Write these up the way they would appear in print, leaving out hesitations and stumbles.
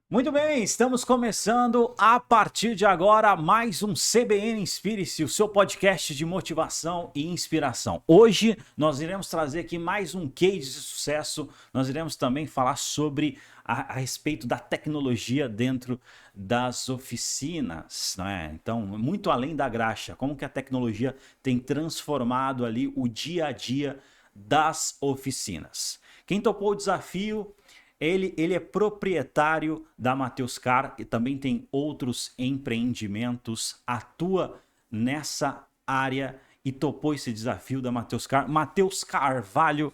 Muito bem, estamos começando a partir de agora mais um CBN Inspire-se, o seu podcast de motivação e inspiração. Hoje nós iremos trazer aqui mais um case de sucesso, nós iremos também falar sobre a respeito da tecnologia dentro das oficinas, né? Então, muito além da graxa, como que a tecnologia tem transformado ali o dia a dia das oficinas. Quem topou o desafio ele é proprietário da Mateus Car e também tem outros empreendimentos, atua nessa área e topou esse desafio da Mateus Car. Mateus Carvalho,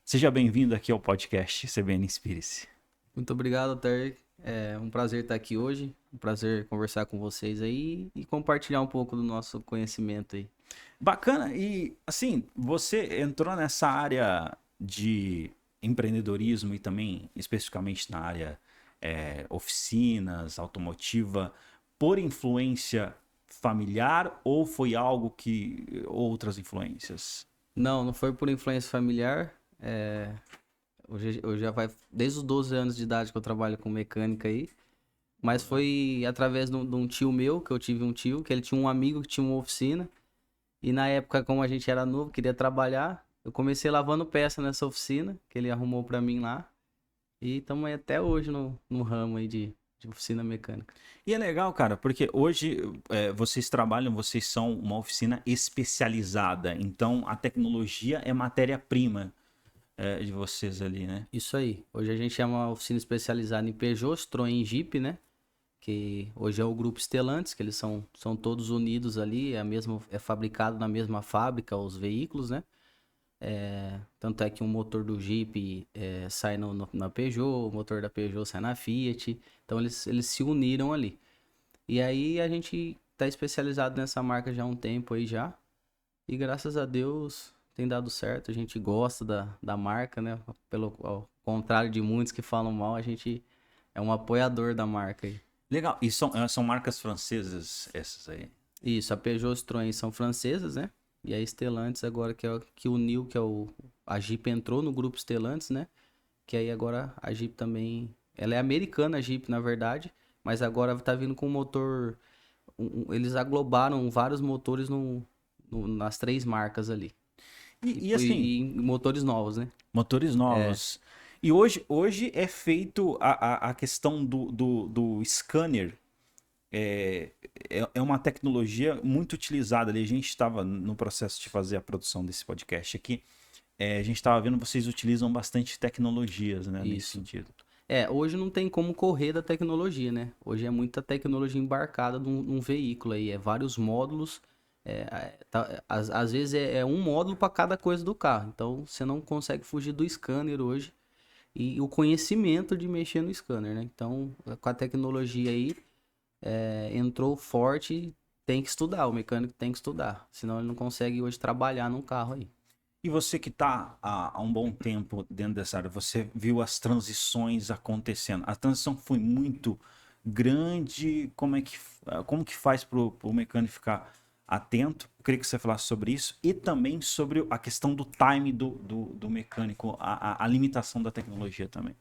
seja bem-vindo aqui ao podcast CBN Inspire-se. Muito obrigado, Ter. É um prazer estar aqui hoje, um prazer conversar com vocês aí e compartilhar um pouco do nosso conhecimento aí. Bacana, e assim, você entrou nessa área de empreendedorismo e também especificamente na área oficinas, automotiva, por influência familiar ou foi algo que outras influências? Não foi por influência familiar. Eu já vai desde os 12 anos de idade que eu trabalho com mecânica aí, mas foi através de um tio meu, que eu tive um tio, que ele tinha um amigo que tinha uma oficina. E na época, como a gente era novo, queria trabalhar, eu comecei lavando peça nessa oficina, que ele arrumou pra mim lá. E estamos aí até hoje no ramo aí de oficina mecânica. E é legal, cara, porque hoje vocês trabalham, vocês são uma oficina especializada, então a tecnologia é matéria-prima de vocês ali, né? Isso aí. Hoje a gente é uma oficina especializada em Peugeot, Citroën e Jeep, né? Que hoje é o grupo Stellantis, que eles são todos unidos ali, é fabricado na mesma fábrica os veículos, né? Tanto é que o motor do Jeep sai na Peugeot, o motor da Peugeot sai na Fiat. Então eles se uniram ali. E aí a gente tá especializado nessa marca já há um tempo aí já. E graças a Deus tem dado certo. A gente gosta da marca, né? Ao contrário de muitos que falam mal, a gente é um apoiador da marca aí. Legal, e são marcas francesas essas aí? Isso, a Peugeot e Citroën são francesas, né? E a Stellantis agora que uniu, a Jeep entrou no grupo Stellantis, né? Que aí agora a Jeep também, ela é americana a Jeep na verdade, mas agora tá vindo com um motor, eles aglobaram vários motores nas três marcas ali. E assim, E motores novos, né? motores novos. E hoje é feito a questão do scanner. É uma tecnologia muito utilizada ali. A gente estava no processo de fazer a produção desse podcast aqui. A gente estava vendo vocês utilizam bastante tecnologias, né, nesse Isso. sentido. Hoje não tem como correr da tecnologia, né? Hoje é muita tecnologia embarcada num veículo aí, é vários módulos, às vezes é um módulo para cada coisa do carro, então você não consegue fugir do scanner hoje e o conhecimento de mexer no scanner, né? Então, com a tecnologia aí, entrou forte, tem que estudar, o mecânico tem que estudar, senão ele não consegue hoje trabalhar num carro aí. E você que está há um bom tempo dentro dessa área, você viu as transições acontecendo. A transição foi muito grande. Como que faz para o mecânico ficar atento? Eu queria que você falasse sobre isso e também sobre a questão do time do mecânico, a limitação da tecnologia também.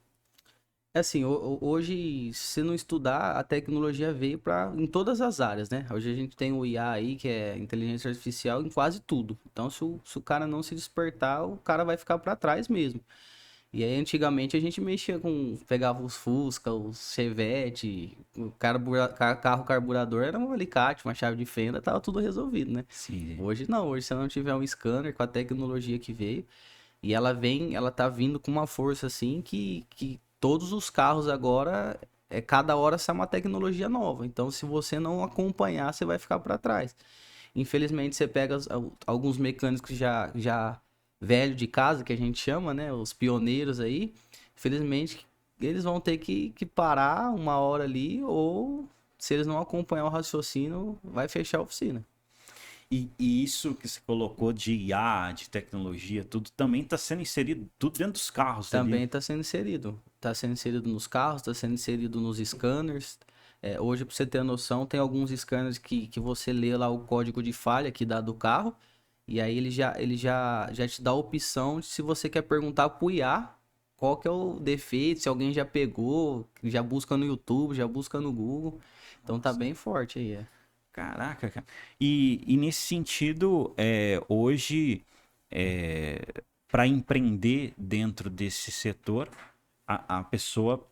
É assim, hoje, se não estudar, a tecnologia veio para em todas as áreas, né? Hoje a gente tem o IA aí, que é inteligência artificial, em quase tudo. Então, se o cara não se despertar, o cara vai ficar para trás mesmo. E aí, antigamente, a gente mexia pegava os Fusca, os Chevette, carro carburador era um alicate, uma chave de fenda, tava tudo resolvido, né? Sim. Hoje não, hoje se não tiver um scanner com a tecnologia que veio, e ela tá vindo com uma força assim que todos os carros agora, cada hora sai uma tecnologia nova. Então, se você não acompanhar, você vai ficar para trás. Infelizmente, você pega alguns mecânicos já velho de casa, que a gente chama, né? Os pioneiros aí. Infelizmente, eles vão ter que parar uma hora ali, ou se eles não acompanhar o raciocínio, vai fechar a oficina. E isso que você colocou de IA, de tecnologia, tudo também está sendo inserido tudo dentro dos carros Também ali. está sendo inserido. Está sendo inserido nos carros, está sendo inserido nos scanners. Hoje, para você ter noção, tem alguns scanners que você lê lá o código de falha que dá do carro. E aí ele já te dá a opção de se você quer perguntar pro IA qual que é o defeito, se alguém já pegou, já busca no YouTube, já busca no Google. Então tá bem forte aí, Caraca, cara. E nesse sentido, hoje, para empreender dentro desse setor, a pessoa,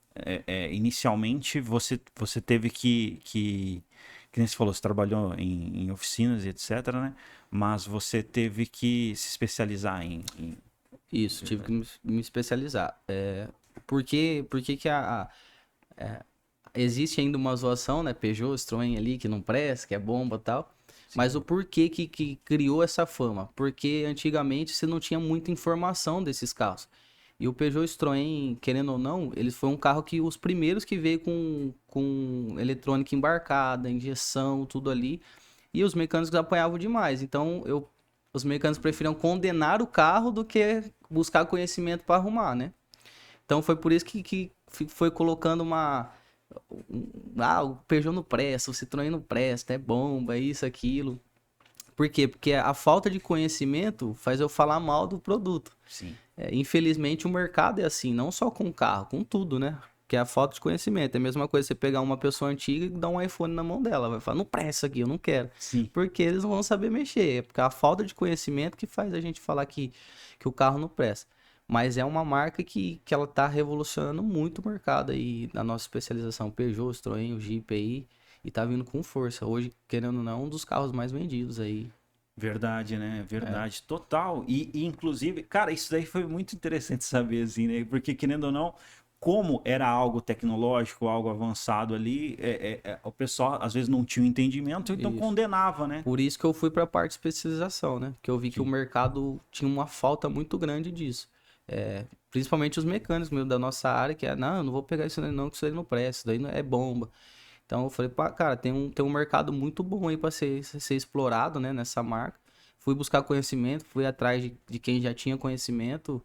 inicialmente, você teve que nem você falou, você trabalhou em oficinas e etc, né? Mas você teve que se especializar em... Isso, tive que me especializar. Por que que existe ainda uma zoação, né? Peugeot, Citroën ali, que não presta, que é bomba e tal. Mas o porquê que criou essa fama? Porque antigamente você não tinha muita informação desses carros. E o Peugeot Citroën, querendo ou não, ele foi um carro que os primeiros que veio com eletrônica embarcada, injeção, tudo ali. E os mecânicos apanhavam demais. Então, os mecânicos preferiam condenar o carro do que buscar conhecimento para arrumar, né? Então, foi por isso que foi colocando o Peugeot não presta, o Citroën não presta, é bomba, isso, aquilo. Por quê? Porque a falta de conhecimento faz eu falar mal do produto. Sim. Infelizmente, o mercado é assim, não só com carro, com tudo, né? Que é a falta de conhecimento. É a mesma coisa você pegar uma pessoa antiga e dar um iPhone na mão dela. Vai falar, não presta isso aqui, eu não quero. Sim. Porque eles não vão saber mexer. É porque a falta de conhecimento que faz a gente falar que o carro não presta. Mas é uma marca que ela tá revolucionando muito o mercado aí na nossa especialização. Peugeot, Citroën, o Jeep aí. E tá vindo com força. Hoje, querendo ou não, um dos carros mais vendidos aí. Verdade, né? Verdade, total. E inclusive, cara, isso daí foi muito interessante saber, assim, né? Porque, querendo ou não, como era algo tecnológico, algo avançado ali, o pessoal às vezes não tinha um entendimento, então Isso. condenava, né? Por isso que eu fui para a parte de especialização, né? Porque eu vi que o mercado tinha uma falta muito grande disso. Principalmente os mecânicos mesmo da nossa área, que não, eu não vou pegar isso daí não, que isso daí não presta, isso daí não é bomba. Então eu falei, pá, cara, tem um mercado muito bom aí para ser explorado, né, nessa marca. Fui buscar conhecimento, fui atrás de quem já tinha conhecimento,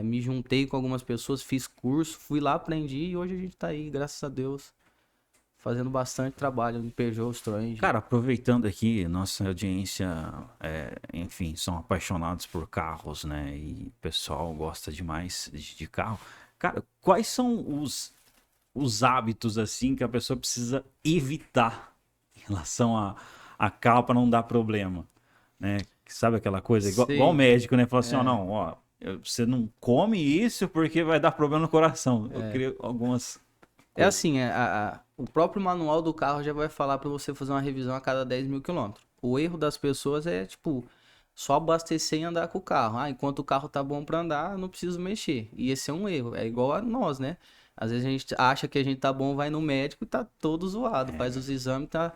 me juntei com algumas pessoas, fiz curso, fui lá, aprendi e hoje a gente tá aí, graças a Deus, fazendo bastante trabalho no Peugeot, Citroën. Cara, aproveitando aqui, nossa audiência, enfim, são apaixonados por carros, né? E o pessoal gosta demais de carro. Cara, quais são os hábitos, assim, que a pessoa precisa evitar em relação a carro para não dar problema, né? Sabe aquela coisa? Igual o Sim. médico, né? Fala assim, ó, não, ó, você não come isso porque vai dar problema no coração. Eu queria algumas É coisas. assim, o próprio manual do carro já vai falar para você fazer uma revisão a cada 10 mil quilômetros. O erro das pessoas é, tipo, só abastecer e andar com o carro. Ah, enquanto o carro tá bom para andar, eu não preciso mexer. E esse é um erro. É igual a nós, né? Às vezes a gente acha que a gente tá bom, vai no médico e tá todo zoado. Faz os exames, tá...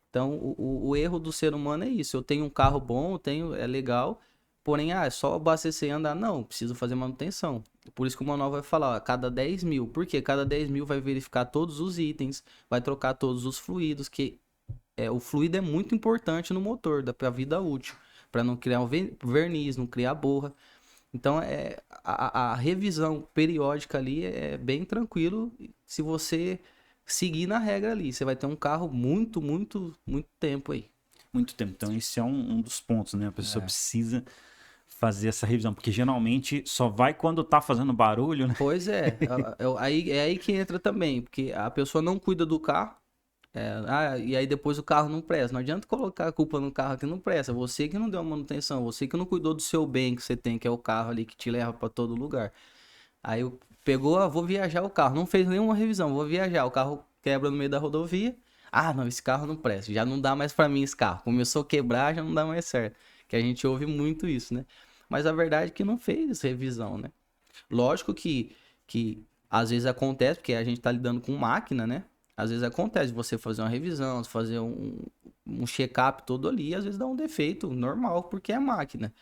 Então, o erro do ser humano é isso. Eu tenho um carro bom, é legal, porém, é só abastecer e andar. Não, preciso fazer manutenção. Por isso que o manual vai falar, ó, a cada 10 mil. Por quê? Cada 10 mil vai verificar todos os itens, vai trocar todos os fluidos, que o fluido é muito importante no motor, para a vida útil, para não criar um verniz, não criar borra. Então, a revisão periódica ali é bem tranquilo se você seguir na regra ali. Você vai ter um carro muito, muito, muito tempo aí. Muito tempo. Então, esse é um dos pontos, né? A pessoa precisa fazer essa revisão, porque geralmente só vai quando tá fazendo barulho, né? Pois é, é aí que entra também, porque a pessoa não cuida do carro, e aí depois o carro não presta. Não adianta colocar a culpa no carro que não presta, você que não deu a manutenção, você que não cuidou do seu bem que você tem, que é o carro ali que te leva para todo lugar. Aí pegou, vou viajar o carro, não fez nenhuma revisão, vou viajar, o carro quebra no meio da rodovia. Ah, não, esse carro não presta, já não dá mais para mim esse carro. Começou a quebrar, já não dá mais certo. Que a gente ouve muito isso, né? Mas a verdade é que não fez revisão, né? Lógico que às vezes acontece, porque a gente tá lidando com máquina, né? Às vezes acontece você fazer uma revisão, fazer um check-up todo ali, e às vezes dá um defeito normal, porque é máquina.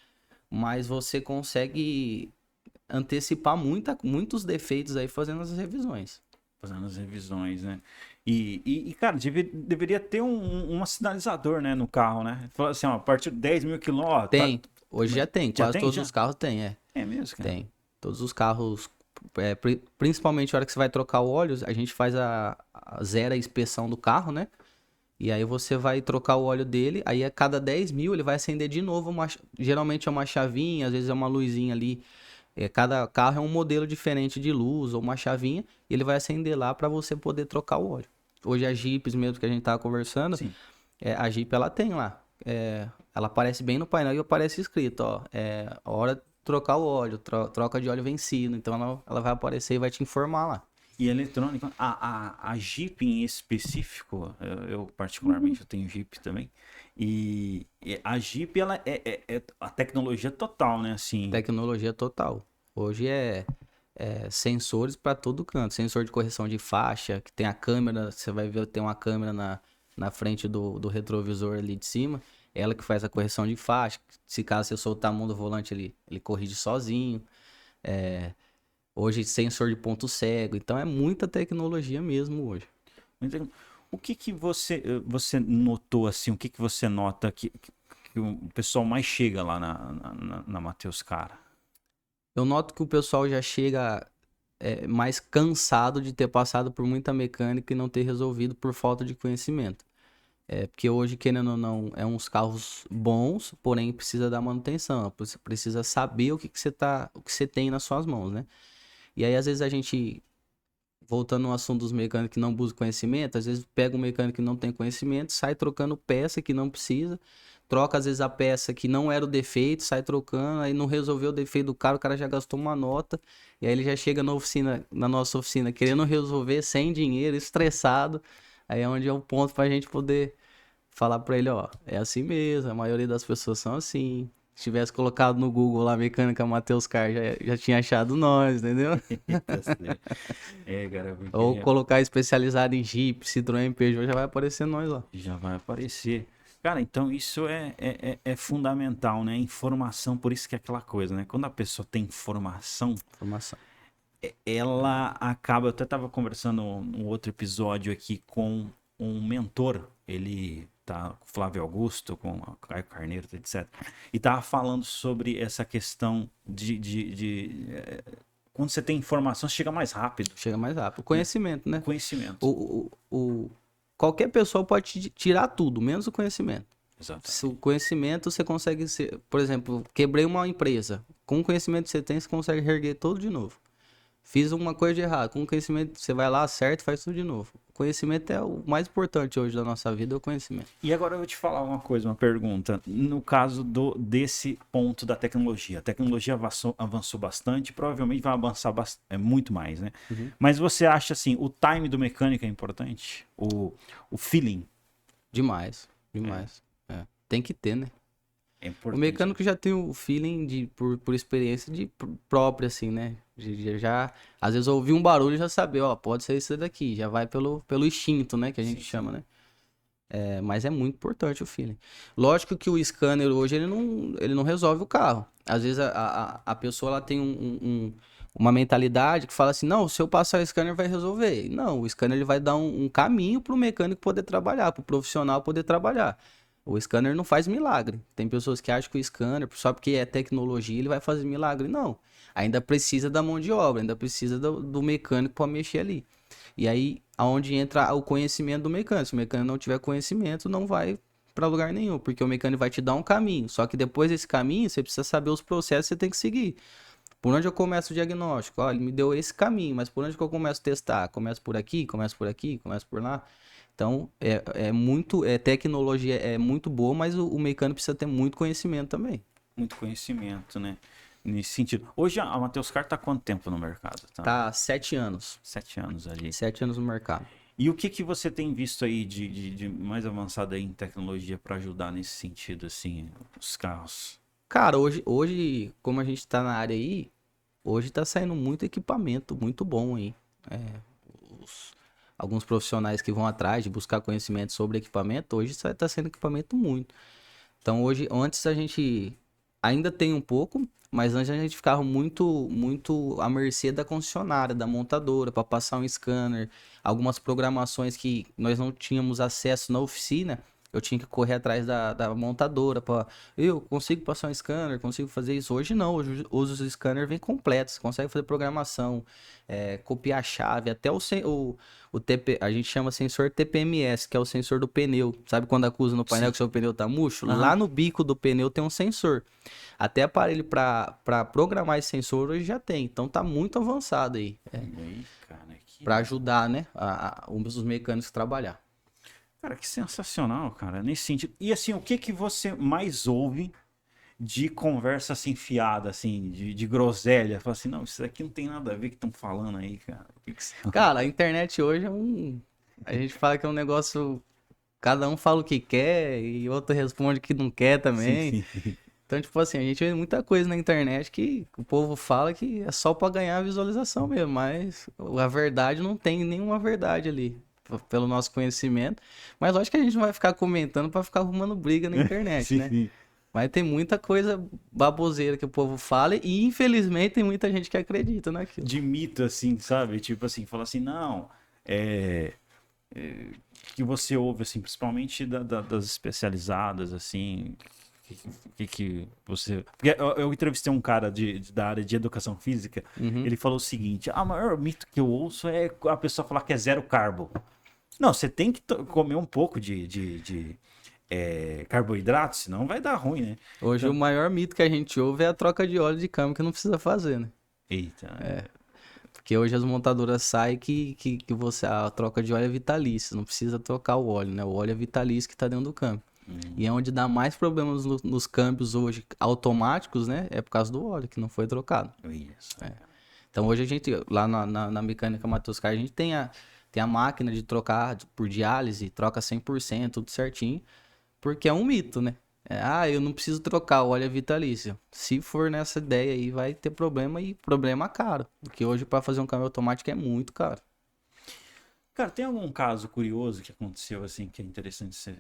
Mas você consegue antecipar muitos defeitos aí fazendo as revisões. Fazendo as revisões, né? Cara, deveria ter um sinalizador, né, no carro, né? Fala assim, ó, a partir de 10 mil quilômetros. Tem, hoje já tem, Já quase tem, todos já? os carros tem, É mesmo, cara? tem. Todos os carros, principalmente a hora que você vai trocar o óleo, a gente faz zero a inspeção do carro, né? E aí você vai trocar o óleo dele, aí a cada 10 mil ele vai acender de novo, geralmente é uma chavinha, às vezes é uma luzinha ali Cada carro é um modelo diferente de luz ou uma chavinha, e ele vai acender lá para você poder trocar o óleo. Hoje as Jeeps mesmo que a gente tava conversando, a Jeep ela tem lá, ela aparece bem no painel e aparece escrito, ó, a hora de trocar o óleo, troca de óleo vencido, então ela vai aparecer e vai te informar lá. E eletrônica, a Jeep em específico, eu particularmente eu tenho Jeep também, e a Jeep ela é a tecnologia total, né? Assim, Tecnologia total. Hoje sensores para todo canto, sensor de correção de faixa, que tem a câmera, você vai ver, tem uma câmera na frente do retrovisor ali de cima, ela que faz a correção de faixa, se caso você soltar a mão do volante, ele corrige sozinho. Hoje sensor de ponto cego, então é muita tecnologia mesmo hoje. o que você notou assim, o que você nota que o pessoal mais chega lá na Matheus Cara? Eu noto que o pessoal já chega mais cansado de ter passado por muita mecânica e não ter resolvido por falta de conhecimento. Porque hoje, querendo ou não, é uns carros bons, porém precisa da manutenção. Você precisa saber o que você tem nas suas mãos, né? E aí, às vezes, a gente, voltando ao assunto dos mecânicos que não buscam conhecimento, às vezes pega um mecânico que não tem conhecimento, sai trocando peça que não precisa, troca às vezes a peça que não era o defeito, sai trocando, aí não resolveu o defeito do cara, o cara já gastou uma nota, e aí ele já chega na nossa oficina, querendo resolver sem dinheiro, estressado. Aí é onde é o ponto pra gente poder falar pra ele, ó, é assim mesmo, a maioria das pessoas são assim. Se tivesse colocado no Google lá, mecânica Matheus Car, já tinha achado nós, entendeu? Cara, Ou colocar especializado em Jeep, Citroën, Peugeot, já vai aparecer nós lá. Já vai aparecer. Cara, então isso é fundamental, né? Informação, por isso que é aquela coisa, né? Quando a pessoa tem informação, ela acaba... Eu até estava conversando num outro episódio aqui com um mentor, ele tá com o Flávio Augusto, com o Caio Carneiro, etc. E tava falando sobre essa questão quando você tem informação, você chega mais rápido. Chega mais rápido. Conhecimento, né? Conhecimento. Qualquer pessoa pode tirar tudo, menos o conhecimento. Exatamente. Se o conhecimento você consegue ser... Por exemplo, quebrei uma empresa. Com o conhecimento que você tem, você consegue reerguer tudo de novo. Fiz uma coisa de errado. Com o conhecimento, você vai lá, acerta e faz tudo de novo. O conhecimento é o mais importante hoje da nossa vida, é o conhecimento. E agora eu vou te falar uma coisa, uma pergunta. No caso desse ponto da tecnologia. A tecnologia avançou bastante, provavelmente vai avançar muito mais, né? Uhum. Mas você acha, assim, o time do mecânico é importante? O feeling? Demais. Tem que ter, né? É importante. O mecânico já tem o feeling por experiência própria, assim, né? Já, às vezes, ouvir um barulho e já saber, ó, pode ser isso daqui. Já vai pelo instinto, né? Que a gente chama, né? Mas é muito importante o feeling. Lógico que o scanner hoje, ele não resolve o carro. Às vezes, a pessoa ela tem uma mentalidade que fala assim, não, se eu passar o scanner vai resolver. Não, o scanner ele vai dar um caminho para o mecânico poder trabalhar, para o profissional poder trabalhar. O scanner não faz milagre. Tem pessoas que acham que o scanner, só porque é tecnologia, ele vai fazer milagre. Não. Ainda precisa da mão de obra, ainda precisa do mecânico para mexer ali. E aí, aonde entra o conhecimento do mecânico. Se o mecânico não tiver conhecimento, não vai para lugar nenhum, porque o mecânico vai te dar um caminho. Só que depois desse caminho, você precisa saber os processos que você tem que seguir. Por onde eu começo o diagnóstico? Ó, ele me deu esse caminho, mas por onde que eu começo a testar? Começo por aqui, começo por aqui, começo por lá. Então, tecnologia é muito boa, mas o mecânico precisa ter muito conhecimento também. Muito conhecimento, né? Nesse sentido. Hoje a Matheus Car tá há quanto tempo no mercado? Tá 7 anos. 7 anos ali. 7 anos no mercado. E o que você tem visto aí de mais avançado aí em tecnologia para ajudar nesse sentido, assim, os carros? Cara, hoje, como a gente tá na área aí, hoje tá saindo muito equipamento, muito bom aí. Alguns profissionais que vão atrás de buscar conhecimento sobre equipamento, hoje tá sendo equipamento muito. Então hoje, antes a gente ainda tem um pouco, mas antes a gente ficava muito à mercê da concessionária, da montadora, para passar um scanner, algumas programações que nós não tínhamos acesso na oficina, eu tinha que correr atrás da montadora para eu consigo passar um scanner, consigo fazer isso. Hoje não, hoje os scanners vêm completos, você consegue fazer programação, copiar a chave, até o TP, a gente chama sensor TPMS, que é o sensor do pneu. Sabe quando acusa no painel que seu pneu tá murcho? Lá no bico do pneu tem um sensor. Até aparelho para programar esse sensor hoje já tem, então tá muito avançado aí. Para ajudar, né, os mecânicos a trabalhar. Cara, que sensacional, cara, nesse sentido. E assim, o que que você mais ouve de conversa assim fiada, assim, de groselha? Fala assim, não, isso aqui não tem nada a ver com o que estão falando aí, cara. O que que você... Cara, a internet hoje a gente fala que é um negócio... Cada um fala o que quer e outro responde que não quer também. Sim. Então, tipo assim, a gente vê muita coisa na internet que o povo fala que é só pra ganhar visualização mesmo, mas a verdade não tem nenhuma verdade ali, pelo nosso conhecimento. Mas lógico que a gente não vai ficar comentando pra ficar arrumando briga na internet, né? Sim. Mas tem muita coisa baboseira que o povo fala e infelizmente tem muita gente que acredita naquilo. De mito, assim, sabe? Tipo assim, fala assim, não, que você ouve, assim, principalmente das especializadas, assim, que você... Porque eu entrevistei um cara da área de educação física, ele falou o seguinte, o maior mito que eu ouço é a pessoa falar que é zero carbo. Não, você tem que comer um pouco de carboidrato, senão vai dar ruim, né? Hoje Então... o maior mito que a gente ouve é a troca de óleo de câmbio que não precisa fazer, né? Eita. Porque hoje as montadoras saem que a troca de óleo é vitalícia, não precisa trocar o óleo, né? O óleo é vitalício que tá dentro do câmbio. E é onde dá mais problemas nos câmbios hoje automáticos, né? É por causa do óleo que não foi trocado. Isso. Então hoje a gente, lá na mecânica Matheus Carlos, a gente tem a máquina de trocar por diálise, troca 100%, tudo certinho, porque é um mito, né? Eu não preciso trocar, o óleo é vitalício. Se for nessa ideia aí, vai ter problema e problema caro. Porque hoje para fazer um câmbio automático é muito caro. Cara, tem algum caso curioso que aconteceu assim que é interessante você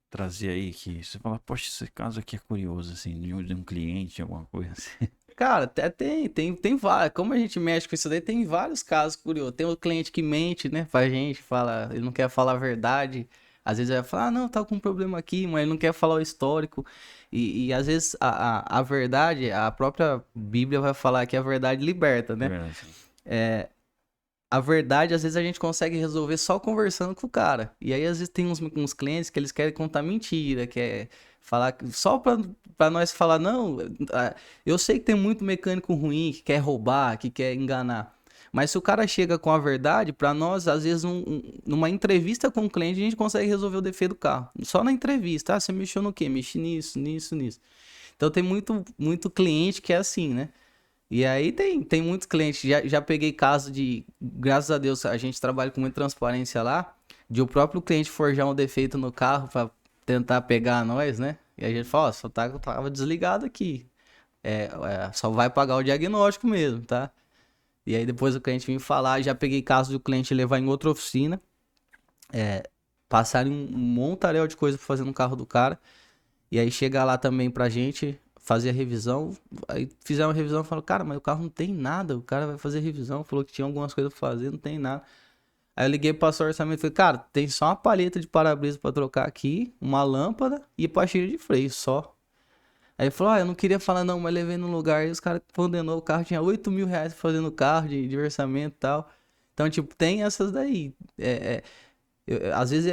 trazer aí, que você fala, poxa, esse caso aqui é curioso, assim, de um cliente, alguma coisa assim? Cara, até tem vários. Como a gente mexe com isso daí, tem vários casos curiosos. Tem o cliente que mente, né, pra gente, fala, ele não quer falar a verdade. Às vezes ele vai falar, não, tá com um problema aqui, mas ele não quer falar o histórico. E às vezes a verdade, a própria Bíblia vai falar que a verdade liberta, né? A verdade, às vezes a gente consegue resolver só conversando com o cara. E aí, às vezes, tem uns clientes que eles querem contar mentira, quer falar só pra nós falar, não, eu sei que tem muito mecânico ruim que quer roubar, que quer enganar. Mas se o cara chega com a verdade, pra nós, às vezes, numa entrevista com o cliente, a gente consegue resolver o defeito do carro. Só na entrevista. Você mexeu no quê? Mexi nisso. Então tem muito cliente que é assim, né? E aí tem muitos clientes, já peguei caso de, graças a Deus, a gente trabalha com muita transparência lá, de o próprio cliente forjar um defeito no carro pra tentar pegar nós, né? E a gente fala, ó, só tava desligado aqui, só vai pagar o diagnóstico mesmo, tá? E aí depois o cliente vem falar, já peguei caso do cliente levar em outra oficina, passarem um montaréu de coisa pra fazer no carro do cara, e aí chegar lá também pra gente... fazer a revisão, aí fizeram uma revisão e falaram, cara, mas o carro não tem nada, o cara vai fazer revisão, falou que tinha algumas coisas pra fazer, não tem nada. Aí eu liguei pro orçamento e falei, cara, tem só uma palheta de para-brisa pra trocar aqui, uma lâmpada e pastilha de freio, só. Aí ele falou, eu não queria falar não, mas levei num lugar e os caras condenou o carro, tinha 8 mil reais fazendo o carro de orçamento e tal. Então, tipo, tem essas daí, às vezes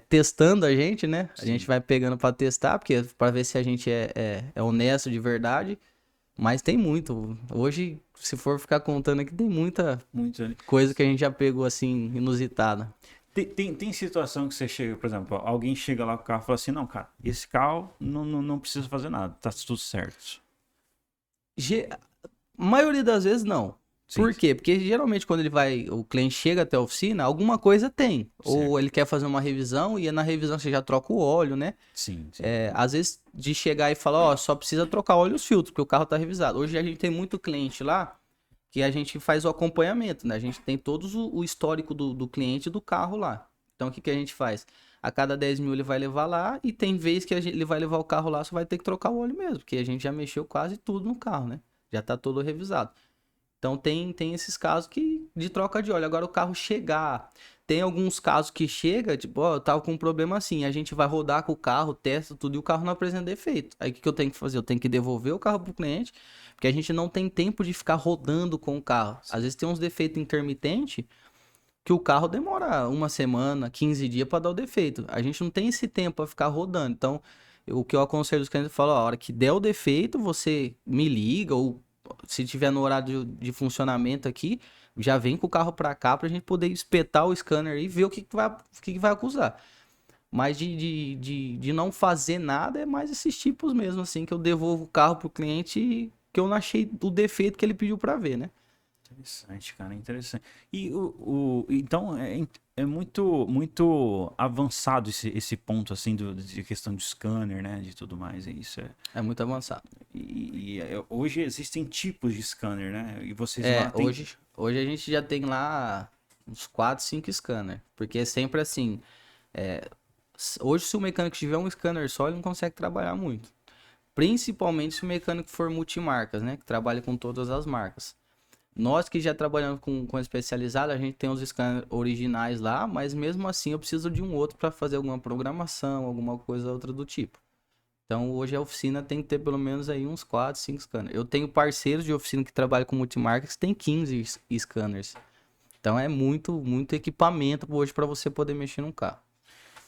testando a gente, né? Sim. A gente vai pegando pra testar, porque pra ver se a gente é honesto de verdade. Mas tem muito. Hoje, se for ficar contando aqui, tem muita coisa que a gente já pegou assim, inusitada. Tem situação que você chega, por exemplo, alguém chega lá com o carro e fala assim, não, cara, esse carro não precisa fazer nada, tá tudo certo. A maioria das vezes não. Sim. Por quê? Porque geralmente quando o cliente chega até a oficina, alguma coisa tem. Certo. Ou ele quer fazer uma revisão e na revisão você já troca o óleo, né? Sim. Às vezes de chegar e falar, só precisa trocar óleo e os filtros, porque o carro tá revisado. Hoje a gente tem muito cliente lá que a gente faz o acompanhamento, né? A gente tem todos o histórico do cliente e do carro lá. Então o que a gente faz? A cada 10 mil ele vai levar lá e tem vez que ele vai levar o carro lá, só vai ter que trocar o óleo mesmo, porque a gente já mexeu quase tudo no carro, né? Já tá todo revisado. Então tem esses casos de troca de óleo. Agora o carro chegar, tem alguns casos que chega, tipo, ó, eu tava com um problema assim, a gente vai rodar com o carro, testa tudo e o carro não apresenta defeito. Aí o que eu tenho que fazer? Eu tenho que devolver o carro pro cliente, porque a gente não tem tempo de ficar rodando com o carro. Às vezes tem uns defeitos intermitentes que o carro demora uma semana, 15 dias para dar o defeito. A gente não tem esse tempo para ficar rodando. Então, o que eu aconselho os clientes, eu falo, ó, a hora que der o defeito, você me liga, ou se tiver no horário de funcionamento aqui, já vem com o carro para cá pra gente poder espetar o scanner e ver o que vai acusar. Mas de não fazer nada é mais esses tipos mesmo, assim, que eu devolvo o carro pro cliente que eu não achei o defeito que ele pediu para ver, né? Interessante, cara, interessante. E então é muito avançado esse ponto assim de questão de scanner, né, de tudo mais. Isso é. É muito avançado. Hoje existem tipos de scanner, né? E vocês lá Hoje a gente já tem lá uns 4, 5 scanners. Porque é sempre assim. Hoje, se o mecânico tiver um scanner só, ele não consegue trabalhar muito. Principalmente se o mecânico for multimarcas, né? Que trabalha com todas as marcas. Nós que já trabalhamos com especializado, a gente tem os scanners originais lá, mas mesmo assim eu preciso de um outro para fazer alguma programação, alguma coisa outra do tipo. Então hoje a oficina tem que ter pelo menos aí uns 4, 5 scanners. Eu tenho parceiros de oficina que trabalham com multimarcas que tem 15 scanners. Então é muito equipamento hoje para você poder mexer num carro.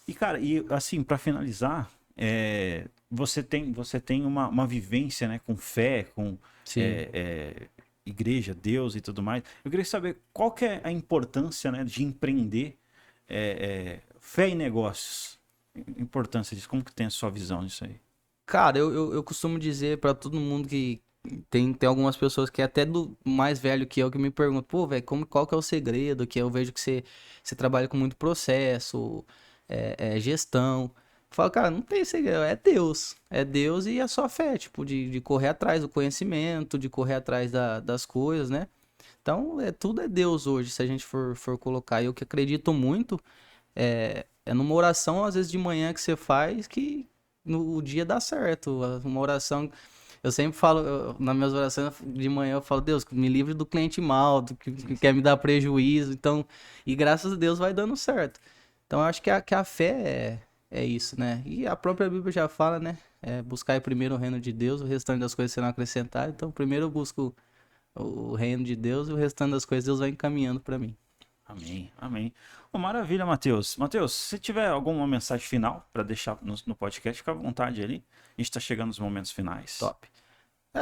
E cara, e assim, para finalizar, você tem uma vivência, né, com fé, com Sim. igreja, Deus e tudo mais. Eu queria saber qual que é a importância, né, de empreender fé e negócios. A importância disso, como que tem a sua visão disso aí? Cara, eu costumo dizer pra todo mundo que tem algumas pessoas que é até do mais velho que eu que me perguntam, pô, velho, qual que é o segredo? Que eu vejo que você trabalha com muito processo, gestão. Eu falo, cara, não tem segredo, é Deus. É Deus e a sua fé, tipo, de correr atrás do conhecimento, de correr atrás das coisas, né? Então, tudo é Deus hoje, se a gente for colocar. E eu que acredito muito é numa oração, às vezes de manhã que você faz, que no dia dá certo. Uma oração. Eu sempre falo, nas minhas orações de manhã, eu falo, Deus, me livre do cliente mal, que quer me dar prejuízo. Então, e graças a Deus vai dando certo. Então, eu acho que a fé é isso, né? E a própria Bíblia já fala, né? Buscar primeiro o reino de Deus, o restante das coisas serão acrescentadas. Então, primeiro eu busco o reino de Deus e o restante das coisas Deus vai encaminhando para mim. Amém, amém. Oh, maravilha, Matheus. Matheus, se tiver alguma mensagem final para deixar no podcast, fica à vontade ali. A gente está chegando nos momentos finais. Top.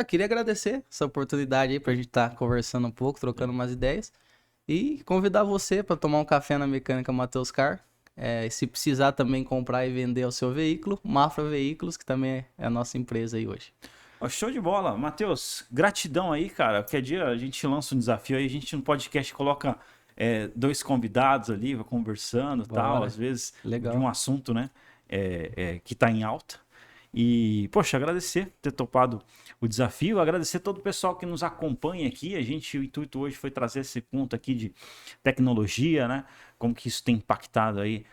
Queria agradecer essa oportunidade aí pra gente estar conversando um pouco, trocando umas ideias. E convidar você para tomar um café na Mecânica Matheus Car. Se precisar também comprar e vender o seu veículo, Mafra Veículos, que também é a nossa empresa aí hoje. Oh, show de bola. Matheus, gratidão aí, cara. Qualquer dia a gente lança um desafio aí, a gente no podcast coloca 2 convidados ali, vai conversando e tal, às vezes legal. de um assunto, né, que tá em alta. E, poxa, agradecer ter topado o desafio, agradecer todo o pessoal que nos acompanha aqui. O intuito hoje foi trazer esse ponto aqui de tecnologia, né, como que isso tem impactado aí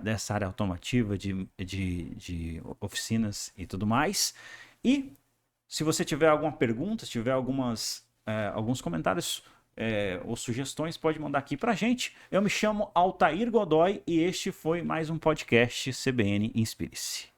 dessa área automotiva de oficinas e tudo mais. E se você tiver alguma pergunta, se tiver alguns comentários ou sugestões, pode mandar aqui pra gente. Eu me chamo Altair Godoy e este foi mais um podcast CBN Inspire-se.